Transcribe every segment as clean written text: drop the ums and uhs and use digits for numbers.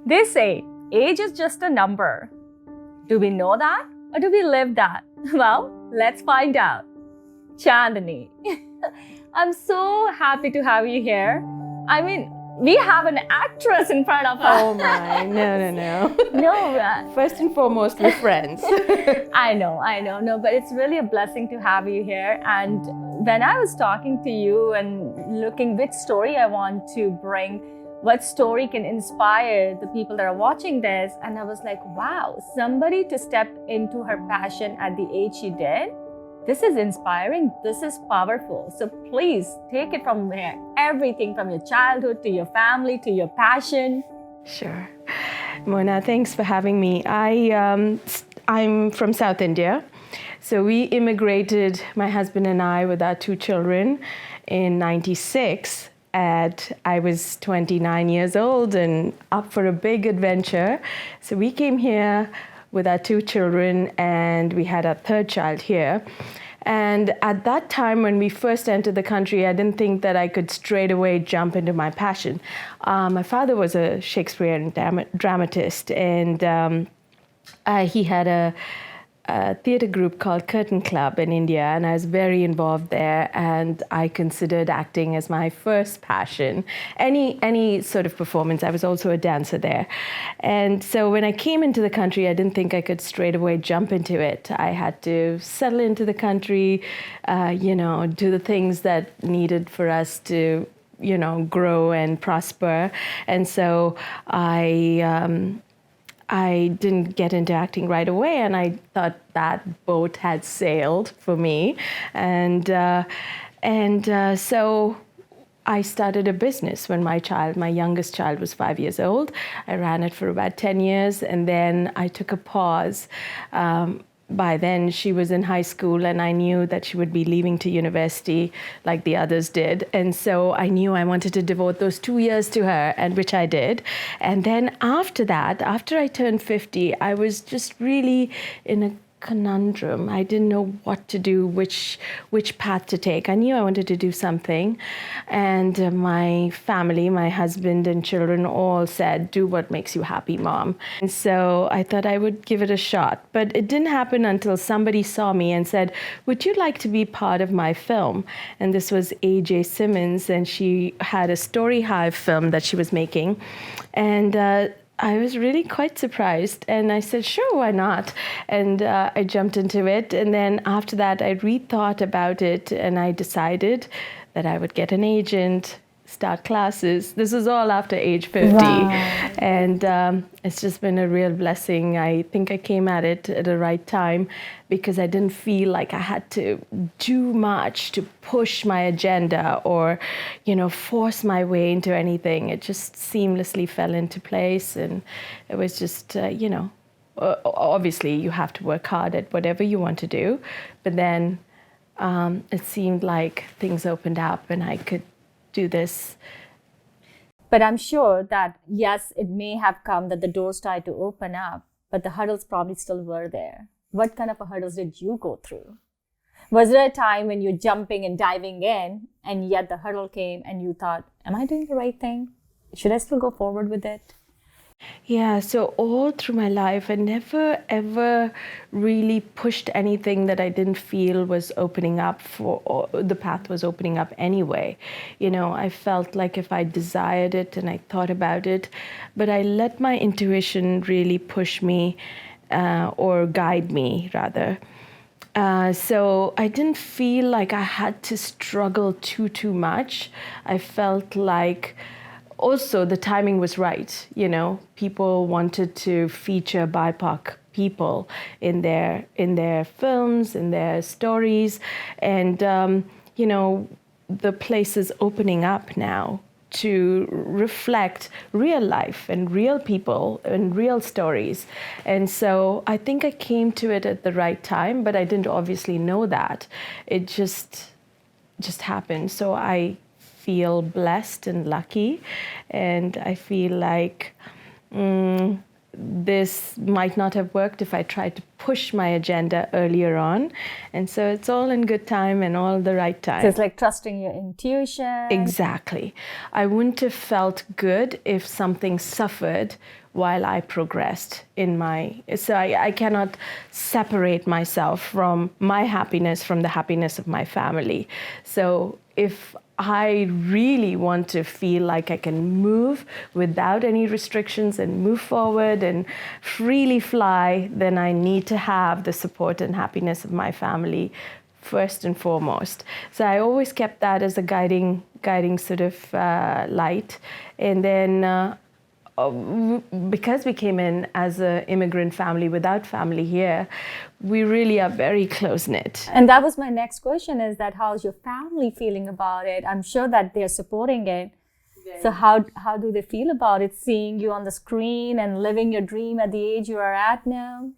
They say age is just a number. Do we know that or do we live that? Well, let's find out. Chandni, I'm so happy to have you here. I mean, we have an actress in front of us. Oh my, no. No, First and foremost, we're friends. I know. No, but it's really a blessing to have you here. And when I was talking to you and looking which story I want to bring, what story can inspire the people that are watching this, and I was like, wow, somebody to step into her passion at the age she did. This is inspiring. This is powerful. So please take it from there. Everything from your childhood to your family to your passion. Sure. Mona, thanks for having me. I'm from South India. So we immigrated, my husband and I, with our 2 children in '96. I was 29 years old and up for a big adventure. So we came here with our 2 children, and we had our 3rd child here. And at that time, when we first entered the country, I didn't think that I could straight away jump into my passion. My father was a Shakespearean dramatist, and he had a theatre group called Curtain Club in India, and I was very involved there, and I considered acting as my first passion. Any sort of performance. I was also a dancer there. And so when I came into the country, I didn't think I could straight away jump into it. I had to settle into the country, do the things that needed for us to, grow and prosper. And so I didn't get into acting right away, and I thought that boat had sailed for me. And so I started a business when my youngest child was 5 years old. I ran it for about 10 years, and then I took a pause. By then, she was in high school, and I knew that she would be leaving to university like the others did. And so I knew I wanted to devote those 2 years to her, and which I did. And then after that, after I turned 50, I was just really in a conundrum. I didn't know what to do, which path to take. I knew I wanted to do something, and my family, my husband and children all said, do what makes you happy, Mom. And so I thought I would give it a shot, but it didn't happen until somebody saw me and said, would you like to be part of my film? And this was A.J. Simmons, and she had a Story Hive film that she was making, and I was really quite surprised, and I said, sure, why not? And I jumped into it, and then after that, I rethought about it, and I decided that I would get an agent, start classes. This is all after age 50. Wow. And it's just been a real blessing. I think I came at it at the right time because I didn't feel like I had to do much to push my agenda or, force my way into anything. It just seamlessly fell into place, and it was just, obviously you have to work hard at whatever you want to do, but then it seemed like things opened up and I could do this. But I'm sure that, yes, it may have come that the doors started to open up, but the hurdles probably still were there. What kind of hurdles did you go through? Was there a time when you're jumping and diving in, and yet the hurdle came and you thought, am I doing the right thing? Should I still go forward with it? Yeah, so all through my life, I never ever really pushed anything that I didn't feel was opening up or the path was opening up anyway. I felt like if I desired it and I thought about it, but I let my intuition really push me or guide me rather. So I didn't feel like I had to struggle too much. I felt like also the timing was right. People wanted to feature BIPOC people in their films, in their stories, and the place is opening up now to reflect real life and real people and real stories. And so I think I came to it at the right time, but I didn't obviously know that. It just happened. So I feel blessed and lucky, and I feel like this might not have worked if I tried to push my agenda earlier on. And so it's all in good time and all the right time. So it's like trusting your intuition. Exactly. I wouldn't have felt good if something suffered while I progressed in so I cannot separate myself from my happiness from the happiness of my family. So if I really want to feel like I can move without any restrictions and move forward and freely fly, then I need to have the support and happiness of my family first and foremost. So I always kept that as a guiding sort of light. And then because we came in as an immigrant family without family here, we really are very close-knit. And that was my next question, is that how's your family feeling about it? I'm sure that they're supporting it. Yeah. So how do they feel about it, seeing you on the screen and living your dream at the age you are at now?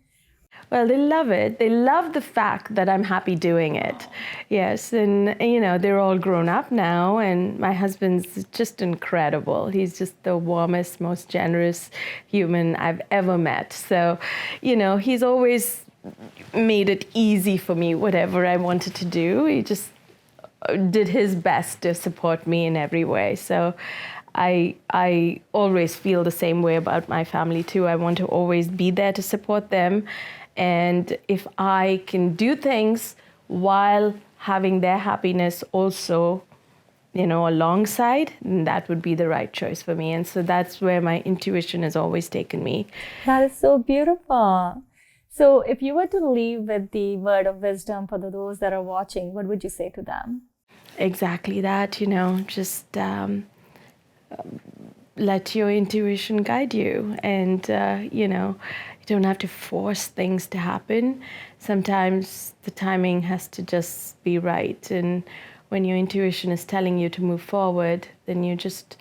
Well, they love it. They love the fact that I'm happy doing it. Yes, and they're all grown up now, and my husband's just incredible. He's just the warmest, most generous human I've ever met. So, he's always made it easy for me, whatever I wanted to do. He just did his best to support me in every way. So I always feel the same way about my family too. I want to always be there to support them. And if I can do things while having their happiness also, alongside, then that would be the right choice for me. And so that's where my intuition has always taken me. That is so beautiful. So if you were to leave with the word of wisdom for those that are watching, what would you say to them? Exactly that, just let your intuition guide you. And, you don't have to force things to happen. Sometimes the timing has to just be right. And when your intuition is telling you to move forward, then you just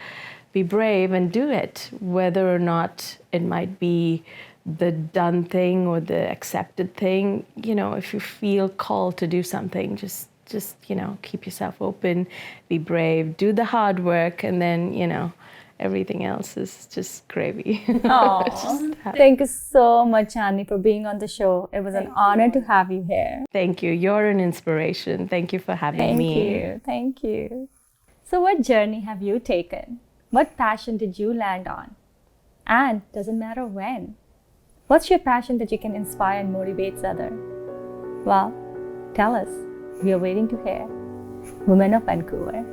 be brave and do it, whether or not it might be the done thing or the accepted thing. If you feel called to do something, just keep yourself open, be brave, do the hard work, and then, everything else is just gravy. Oh, thank you so much, Chandni, for being on the show. It was an honor to have you here. Thank you. You're an inspiration. Thank you for having me. Thank you. So what journey have you taken? What passion did you land on? And doesn't matter when. What's your passion that you can inspire and motivate others? Well, tell us. We are waiting to hear. Women of Vancouver.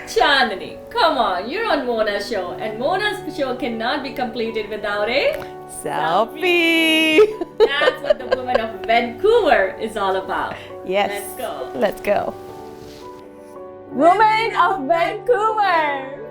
Chandni, come on, you're on Mona's show, and Mona's show cannot be completed without a selfie. That's what the Women of Vancouver is all about. Yes. Let's go. Let's go. Women of Vancouver.